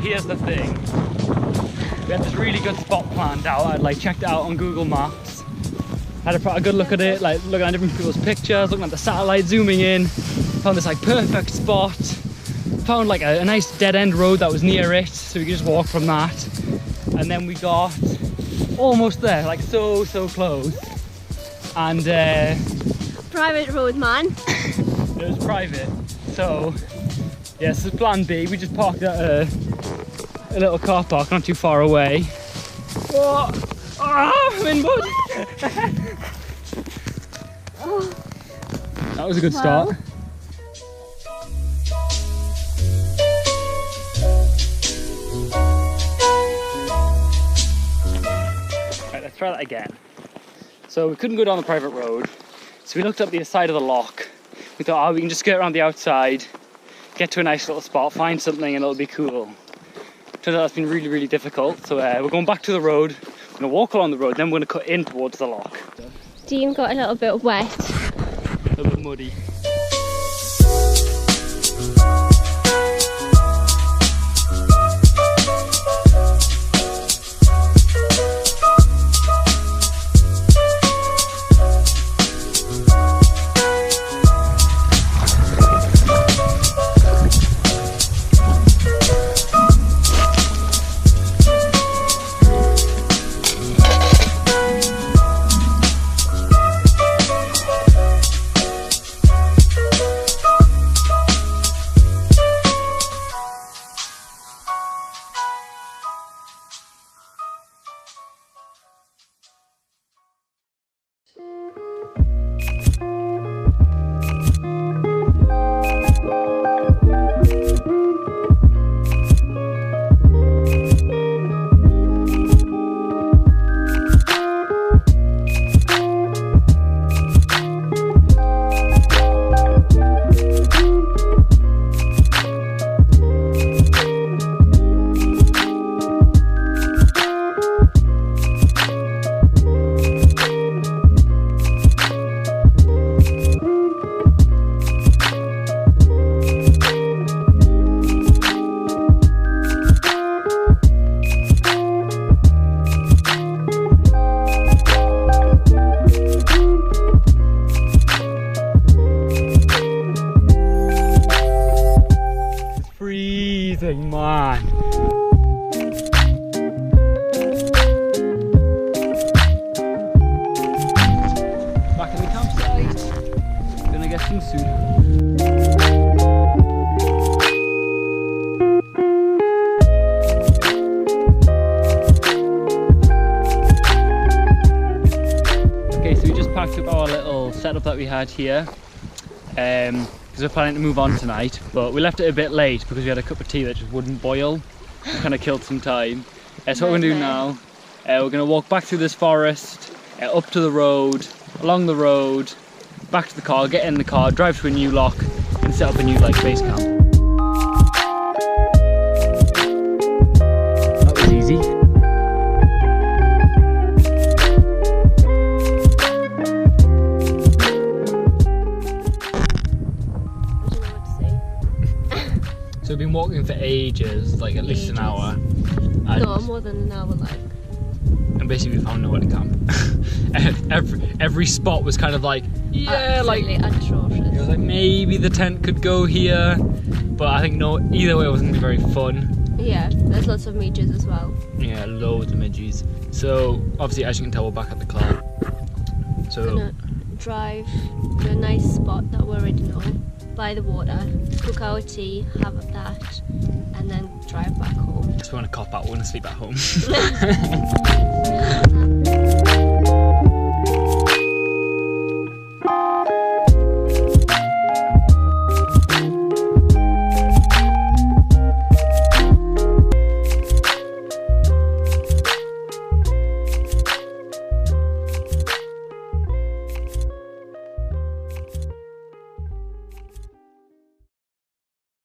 here's the thing. We had this really good spot planned out. I'd like checked it out on Google Maps. Had a good look at it, like looking at different people's pictures, looking at the satellite, zooming in. Found this like perfect spot. Found like a nice dead end road that was near it, so we could just walk from that. And then we got almost there, like so close. And private road, man. It was private. So yeah, this is plan B. We just parked at a little car park not too far away. Oh, I'm in mud. That was a good start. Right, let's try that again. So we couldn't go down the private road, so we looked up the side of the loch. We thought, oh, we can just skirt around the outside, get to a nice little spot, find something, and it'll be cool. Turns out that's been really difficult. So we're going back to the road. We're gonna walk along the road, then we're gonna cut in towards the loch. Dean got a little bit wet. A little bit muddy. Freezing, man. Back in the campsite. Gonna get some soup. Okay, so we just packed up our little setup that we had here. Because we're planning to move on tonight, but we left it a bit late because we had a cup of tea that just wouldn't boil. Kind of killed some time. So what we're going to do now, we're going to walk back through this forest, up to the road, along the road, back to the car, get in the car, drive to a new loch and set up a new base camp. That was easy. So we've been walking for ages, like at least an hour. And no, more than an hour, like. And basically we found nowhere to camp. every spot was kind of like, yeah, absolutely atrocious. It was like maybe the tent could go here, but I think no, either way it wasn't gonna be very fun. Yeah, there's lots of midges as well. Yeah, loads of midges. So obviously, as you can tell, we're back at the car. So gonna drive to a nice spot that we already know, by the water, cook our tea, have that, and then drive back home. Just want to cop out, we're gonna sleep at home.